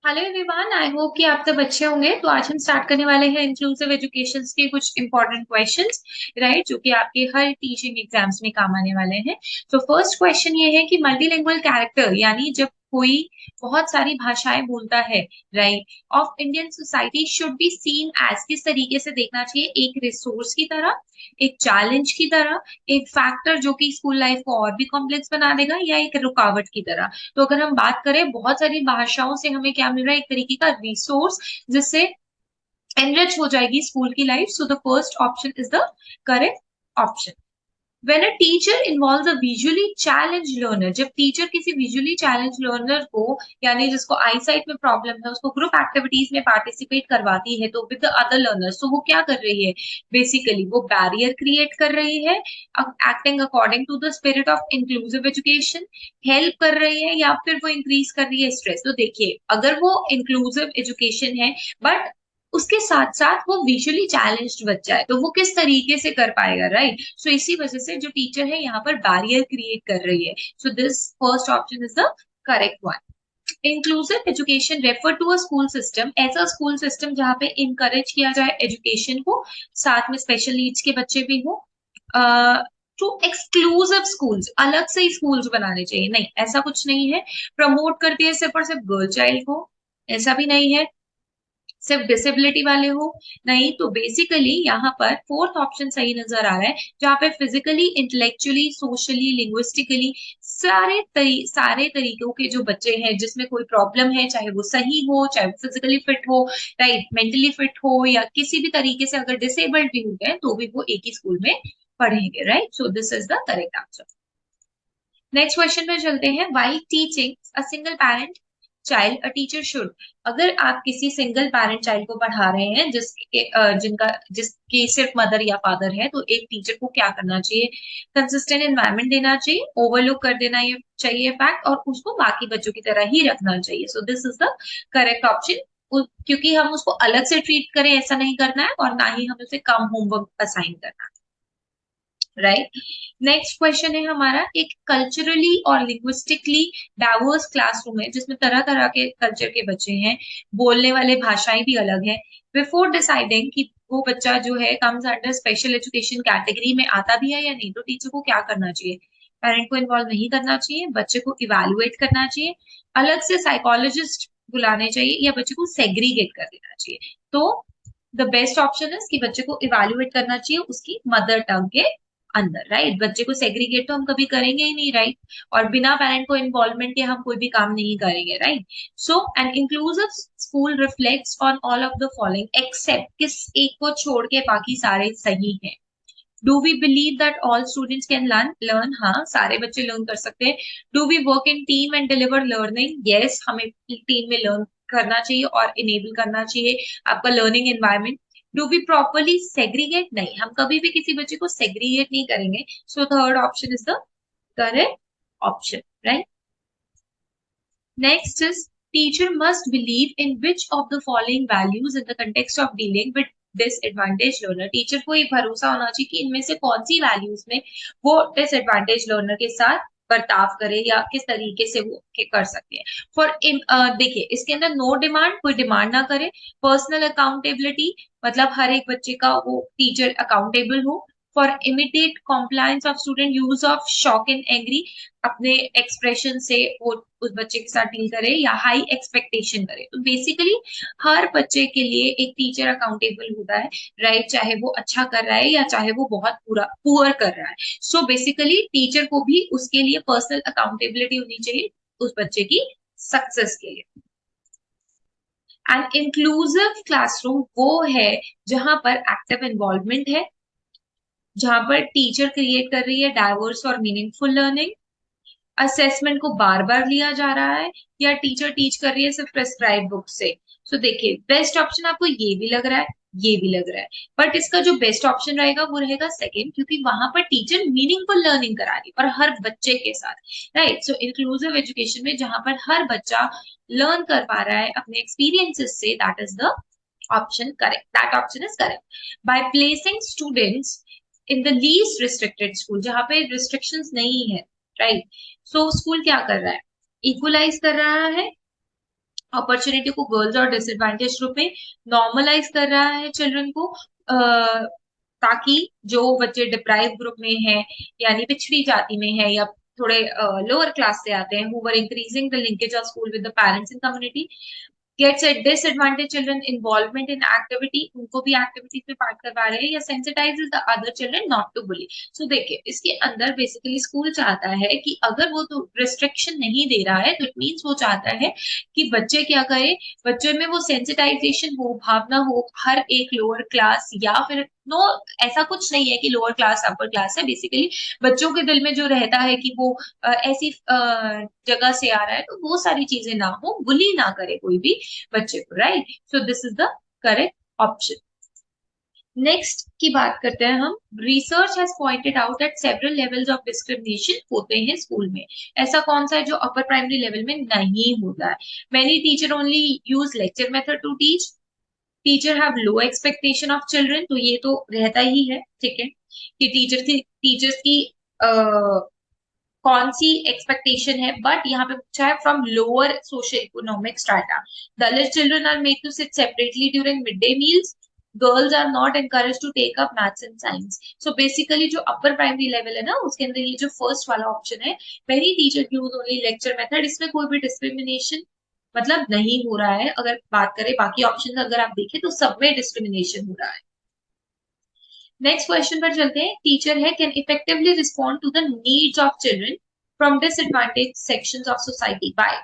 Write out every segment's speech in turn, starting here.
Hello everyone, I hope कि आप सब अच्छे होंगे। तो आज हम स्टार्ट करने वाले हैं इंक्लूसिव एजुकेशन के कुछ इंपॉर्टेंट क्वेश्चंस, राइट, जो कि आपके हर टीचिंग एग्जाम्स में काम आने वाले हैं। तो फर्स्ट क्वेश्चन ये है कि मल्टीलिंगुअल कैरेक्टर यानी जब कोई बहुत सारी भाषाएं बोलता है, right, of Indian society should be seen as, किस तरीके से देखना चाहिए? एक रिसोर्स की तरह, एक चैलेंज की तरह, एक फैक्टर जो कि स्कूल लाइफ को और भी कॉम्प्लेक्स बना देगा, या एक रुकावट की तरह? तो अगर हम बात करें, बहुत सारी भाषाओं से हमें क्या मिल रहा है? एक तरीके का रिसोर्स, जिससे एनरिच हो जाएगी स्कूल की life. So the first option is the correct option. When a teacher involves a visually challenged learner, जब टीचर किसी विजुअली चैलेंज लर्नर को, यानी जिसको आई साइट में प्रॉब्लम है, उसको ग्रुप एक्टिविटीज में पार्टिसिपेट करवाती है, तो विद द अदर लर्नर्स, तो वो क्या कर रही है? बेसिकली वो बैरियर क्रिएट कर रही है, acting according to the spirit of inclusive education, help कर रही है, या फिर वो इंक्रीज कर रही है स्ट्रेस? तो देखिए, अगर वो इंक्लूसिव एजुकेशन है बट उसके साथ साथ वो विजुअली चैलेंज्ड बच्चा है, तो वो किस तरीके से कर पाएगा, राइट? सो इसी वजह से जो टीचर है यहाँ पर बैरियर क्रिएट कर रही है। So this first option is the correct one. Inclusive education refer to a school system, ऐसा स्कूल सिस्टम जहाँ पे इंकरेज किया जाए एजुकेशन को, साथ में स्पेशल नीड्स के बच्चे भी हो। टू एक्सक्लूसिव स्कूल्स, अलग से ही स्कूल्स बनाने चाहिए? नहीं, ऐसा कुछ नहीं है। प्रमोट करती है सिर्फ और सिर्फ गर्ल चाइल्ड को? ऐसा भी नहीं है। सिर्फ डिसेबिलिटी वाले हो? नहीं। तो बेसिकली यहाँ पर फोर्थ ऑप्शन सही नजर आ रहा है, जहाँ पे फिजिकली, इंटेलेक्चुअली, सोशली, लिंग्विस्टिकली सारे तरीकों के जो बच्चे हैं जिसमें कोई प्रॉब्लम है, चाहे वो सही हो, चाहे वो फिजिकली फिट हो, राइट, मेंटली फिट हो, या किसी भी तरीके से अगर डिसेबल्ड भी हो गए, तो भी वो एक ही स्कूल में पढ़ेंगे, right? So this is the correct answer. Next question पे चलते हैं। While teaching a single parent child, a teacher should, अगर आप किसी सिंगल पेरेंट चाइल्ड को पढ़ा रहे हैं जिसकी सिर्फ मदर या फादर है, तो एक टीचर को क्या करना चाहिए? कंसिस्टेंट एनवायरनमेंट देना चाहिए, ओवरलुक कर देना ये चाहिए फैक्ट, और उसको बाकी बच्चों की तरह ही रखना चाहिए। So this is the correct option. क्योंकि हम उसको अलग से ट्रीट करें, ऐसा नहीं करना है, और ना ही हमें उसे कम होमवर्क असाइन करना है, राइट? नेक्स्ट क्वेश्चन है हमारा, एक कल्चरली और लिंग्विस्टिकली डाइवर्स क्लासरूम है जिसमें तरह तरह के कल्चर के बच्चे हैं, बोलने वाले भाषाएं भी अलग है। बिफोर डिसाइडिंग कि वो बच्चा जो है comes under special education category में आता भी है या नहीं, तो टीचर को क्या करना चाहिए? पेरेंट को इन्वॉल्व नहीं करना चाहिए, बच्चे को इवेलुएट करना चाहिए, अलग से साइकोलॉजिस्ट बुलाने चाहिए, या बच्चे को सेग्रीगेट कर देना चाहिए? तो द बेस्ट ऑप्शन है कि बच्चे को इवेलुएट करना चाहिए उसकी मदर टंग के अंदर, राइट? बच्चे को सेग्रीगेट तो हम कभी करेंगे ही नहीं, राइट? और बिना पेरेंट को इन्वॉल्वमेंट के हम कोई भी काम नहीं करेंगे, right? So an inclusive school reflects on all of the following except, किस एक को छोड़ के बाकी सारे सही हैं? Do we believe that all students can learn? हाँ, सारे बच्चे लर्न कर सकते हैं। Do we work in team and deliver learning? Yes, हमें टीम में लर्न करना चाहिए और इनेबल करना चाहिए आपका learning environment. Do we properly segregate? नहीं, हम कभी भी किसी बच्चे को सेग्रीगेट नहीं करेंगे। So third option is the correct option, right? Next is, teacher must believe in which of the following values in the context of dealing with disadvantaged learner? Teacher को ये भरोसा होना चाहिए कि इनमें से कौन सी वैल्यूज में वो डिसएडवांटेज लर्नर के साथ बर्ताव करे, या किस तरीके से वो कर सकते हैं। फॉर देखिए, इसके अंदर नो डिमांड, कोई डिमांड ना करे। पर्सनल अकाउंटेबिलिटी, मतलब हर एक बच्चे का वो टीचर अकाउंटेबल हो। For immediate compliance of student, use of shock and angry, अपने एक्सप्रेशन से वो उस बच्चे के साथ डील करे, या हाई एक्सपेक्टेशन करे। तो बेसिकली हर बच्चे के लिए एक टीचर अकाउंटेबल होता है, राइट? चाहे वो अच्छा कर रहा है या चाहे वो बहुत पूरा पुअर कर रहा है। सो बेसिकली टीचर को भी उसके लिए पर्सनल अकाउंटेबिलिटी होनी चाहिए उस बच्चे की सक्सेस के लिए। एंड इंक्लूसिव क्लासरूम वो है जहां पर एक्टिव इन्वॉल्वमेंट है, जहां पर टीचर क्रिएट कर रही है डाइवर्स और मीनिंगफुल लर्निंग, असेसमेंट को बार बार लिया जा रहा है, या टीचर टीच कर रही है सिर्फ प्रेस्क्राइब बुक से? सो देखिए, बेस्ट ऑप्शन आपको ये भी लग रहा है, ये भी लग रहा है, बट इसका जो बेस्ट ऑप्शन रहेगा वो रहेगा सेकंड, क्योंकि वहां पर टीचर मीनिंगफुल लर्निंग करा रही है और हर बच्चे के साथ, राइट? सो इंक्लूसिव एजुकेशन में जहां पर हर बच्चा लर्न कर पा रहा है अपने एक्सपीरियंसेस से, that is the option correct, that option is correct. By placing students in the least restricted school, जहां पे रिस्ट्रिक्शंस नहीं है, राइट? सो स्कूल क्या कर रहा है? इक्वलाइज कर रहा है अपॉर्चुनिटी को गर्ल्स और डिसएडवांटेज ग्रुप में नॉर्मलाइज कर रहा है चिल्ड्रन को, ताकि जो बच्चे डिप्राइव ग्रुप में है, यानी पिछड़ी जाति में है, या थोड़े लोअर क्लास से आते हैं, who were increasing the linkage of school with the parents in community, gets at disadvantage children involvement in activity, उनको भी एक्टिविटीज में पार्ट करवा रहे हैं, या sensitises the other children not to bully. So देखिए, इसके अंदर बेसिकली स्कूल चाहता है कि अगर वो तो रिस्ट्रिक्शन नहीं दे रहा है, तो इट मीन्स वो चाहता है कि बच्चे क्या करें, बच्चे में वो सेंसिटाइजेशन हो, भावना हो, हर एक लोअर क्लास या फिर नो, ऐसा कुछ नहीं है कि लोअर क्लास अपर क्लास है, बेसिकली बच्चों के दिल में जो रहता है कि वो ऐसी जगह से आ रहा है, तो वो सारी चीजें ना हो, बुली ना करे कोई भी बच्चे को, right. So this is the correct option. Next की बात करते हैं हम। Research has pointed out that several levels of discrimination होते हैं स्कूल में। ऐसा कौन सा है जो अपर प्राइमरी लेवल में नहीं होता है? Many teacher only use lecture method to teach, teacher have low expectation of children, तो ये तो रहता ही है, ठीक है, कि टीचर्स की कौन सी एक्सपेक्टेशन है, बट यहाँ पे पूछा है from lower social economic strata, Dalit children are made to sit separately during mid day meals, girls are not encourage to take up maths and science. So basically जो अपर प्राइमरी लेवल है ना, उसके अंदर ये जो फर्स्ट वाला option है, very teacher use only lecture method, इसमें कोई भी डिस्क्रिमिनेशन मतलब नहीं हो रहा है। अगर बात करें बाकी ऑप्शन अगर आप देखें तो सब में डिस्क्रिमिनेशन हो रहा है। नेक्स्ट क्वेश्चन पर चलते हैं। टीचर है can effectively respond to the needs of children from disadvantage sections of society by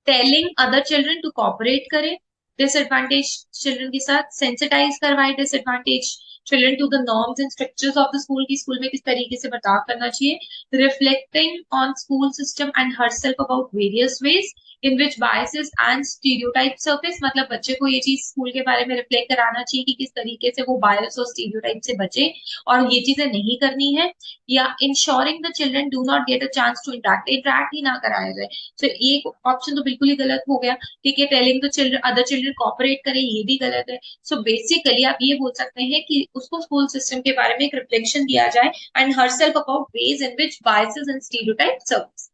telling other children to cooperate करें डिसएडवांटेज चिल्ड्रन के साथ, सेंसिटाइज करवाए disadvantage children to the norms and structures of the school, की school में किस तरीके से बर्ताव करना चाहिए, reflecting on school system and herself about various ways in which biases and stereotype surface, मतलब बच्चे को ये चीज स्कूल के बारे में रिफ्लेक्ट कराना चाहिए कि किस तरीके से वो बायस और स्टीरियोटाइप से बचे और ये चीजें नहीं करनी है, या ensuring the children do not get a chance to interact ही ना कराया जाए। तो ये ऑप्शन तो बिल्कुल ही गलत हो गया, ठीक है। Telling the children other children cooperate करें, ये भी गलत है। सो बेसिकली आप ये बोल सकते हैं कि उसको स्कूल सिस्टम के बारे में एक रिफ्लेक्शन दिया जाए and herself about veg in which biases and stereotype service.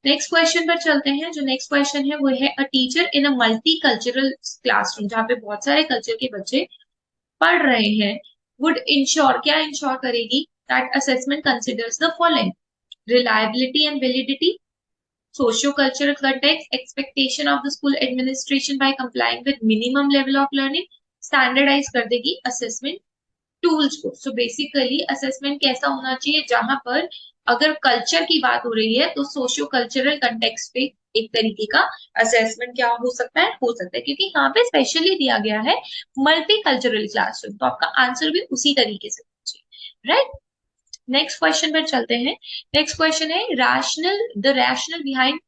Next question पर चलते हैं। जो नेक्स्ट क्वेश्चन है वो है a teacher in a multi cultural classroom, जहाँ पे बहुत सारे कल्चर के बच्चे पढ़ रहे हैं, वुड इंश्योर, क्या इंश्योर करेगी, that assessment considers the following, reliability and validity, socio-cultural context, expectation of the school administration by complying with minimum level of learning, standardize कर देगी assessment टूल्स को। सो बेसिकली असेसमेंट कैसा होना चाहिए, जहां पर अगर कल्चर की बात हो रही है तो सोशियो कल्चरल कंटेक्स्ट पे एक तरीके का असेसमेंट क्या हो सकता है, क्योंकि यहाँ पे स्पेशली दिया गया है मल्टी कल्चरल क्लासरूम, तो आपका आंसर भी उसी तरीके से होना चाहिए, राइट। नेक्स्ट क्वेश्चन पर चलते हैं। नेक्स्ट क्वेश्चन है the rational behind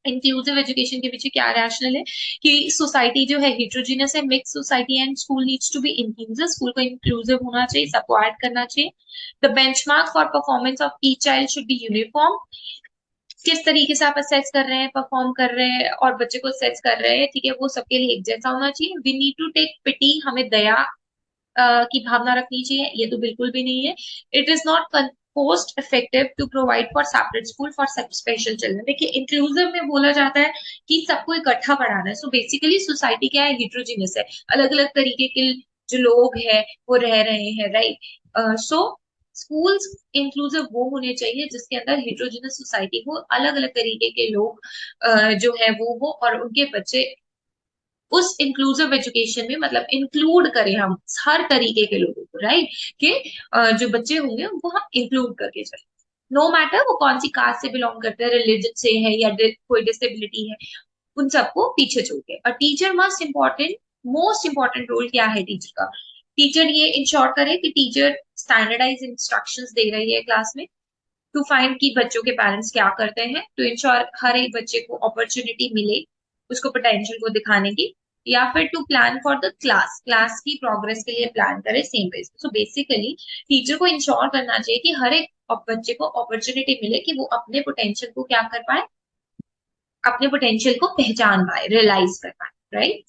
inclusive education के पीछे क्या रैशनल है, कि सोसाइटी जो है हेट्रोजीनियस है, mix society and school needs to be inclusive, school को इंक्लूसिव होना चाहिए, सबको ऐड करना चाहिए। The benchmark for performance of each child should be uniform, किस तरीके से आप असेस कर रहे हैं, परफॉर्म कर रहे हैं और बच्चे को असेस कर रहे हैं, ठीक है, वो सबके लिए एक जैसा होना चाहिए। वी नीड टू टेक पिटी, हमें दया की भावना रखनी चाहिए, ये तो बिल्कुल भी नहीं है। It is not cost effective to provide for separate school for special children. देखिए इंक्लूसिव में बोला जाता है कि सबको इकट्ठा पढ़ाना है। सो बेसिकली सोसाइटी क्या है, हेट्रोजीनियस है, अलग अलग तरीके के जो लोग हैं वो रह रहे हैं, राइट। सो स्कूल्स इंक्लूसिव वो होने चाहिए जिसके अंदर हेट्रोजीनियस सोसाइटी हो, अलग अलग तरीके के लोग जो है वो हो, और उनके बच्चे उस इंक्लूसिव एजुकेशन में मतलब इंक्लूड करें हम हर तरीके के लोगों को, राइट, कि जो बच्चे होंगे उनको हम इंक्लूड करके चले, नो मैटर वो कौन सी कास्ट से बिलोंग करते हैं, रिलीजन से है या कोई डिसेबिलिटी है, उन सबको पीछे छोड़ के। और टीचर मोस्ट इंपॉर्टेंट रोल क्या है टीचर का, टीचर ये इंश्योर करे कि टीचर स्टैंडर्डाइज इंस्ट्रक्शंस दे रही है क्लास में, टू फाइंड कि बच्चों के पेरेंट्स क्या करते हैं, टू इंश्योर हर एक बच्चे को अपॉर्चुनिटी मिले उसको पोटेंशियल को दिखाने की, या फिर to plan for the class की प्रोग्रेस के लिए प्लान करे same pace. So basically teacher को इंश्योर करना चाहिए कि हर एक बच्चे को अपॉर्चुनिटी मिले कि वो अपने पोटेंशियल को क्या कर पाए, अपने पोटेंशियल को पहचान पाए, रियलाइज कर पाए, राइट।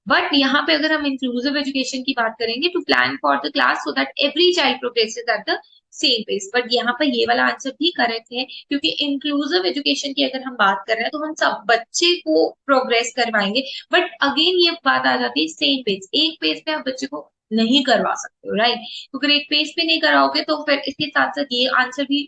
बट यहाँ पे अगर हम इंक्लूसिव एजुकेशन की बात करेंगे, to plan for the class so that every child progresses at the same pace. But यहाँ पर ये वाला आंसर भी करेक्ट है, क्योंकि इंक्लूसिव एजुकेशन की अगर हम बात कर रहे हैं तो हम सब बच्चे को प्रोग्रेस करवाएंगे। बट अगेन ये बात आ जाती है, सेम पेज, एक पेज पे आप बच्चे को नहीं करवा सकते हो, राइट। तो अगर एक पेज पे नहीं कराओगे तो फिर इसके साथ साथ ये आंसर भी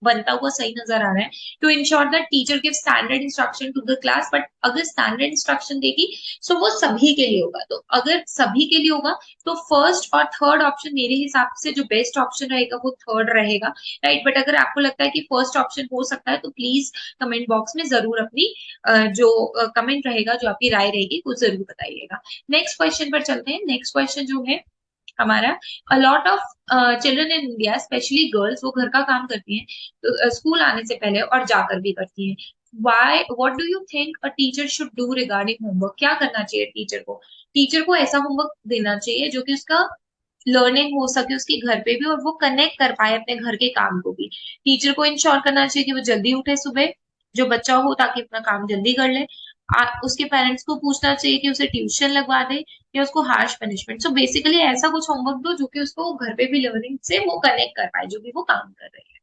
बनता हुआ सही नजर आ रहा है, to ensure that teacher give standard instruction to the class. But अगर स्टैंडर्ड इंस्ट्रक्शन देगी तो वो सभी के लिए होगा। तो अगर सभी के लिए होगा तो फर्स्ट और थर्ड ऑप्शन मेरे हिसाब से जो बेस्ट ऑप्शन रहेगा वो थर्ड रहेगा, राइट। बट अगर आपको लगता है कि फर्स्ट ऑप्शन हो सकता है तो प्लीज कमेंट बॉक्स में जरूर अपनी जो कमेंट रहेगा, जो आपकी राय रहेगी वो जरूर बताइएगा। नेक्स्ट क्वेश्चन पर चलते हैं। नेक्स्ट क्वेश्चन जो है हमारा, a lot of children in India specially girls, वो घर का काम करती हैं तो स्कूल आने से पहले और जाकर भी करती हैं। Why, what do you think a teacher should do regarding homework? क्या करना चाहिए टीचर को? टीचर को ऐसा होमवर्क देना चाहिए जो कि उसका लर्निंग हो सके उसके घर पे भी, और वो कनेक्ट कर पाए अपने घर के काम को भी। टीचर को इंश्योर करना चाहिए कि वो जल्दी उठे सुबह, जो बच्चा हो, ताकि अपना काम जल्दी कर ले। उसके पेरेंट्स को पूछना चाहिए कि उसे ट्यूशन लगवा दे या उसको हार्श पनिशमेंट। सो बेसिकली ऐसा कुछ होमवर्क दो जो कि उसको घर पे भी लर्निंग से वो कनेक्ट कर पाए, जो भी वो काम कर रही है।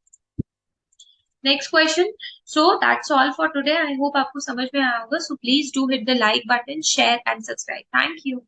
Next question. So that's all for today. I hope आपको समझ में आया होगा। So please do hit the like button, share and subscribe. Thank you.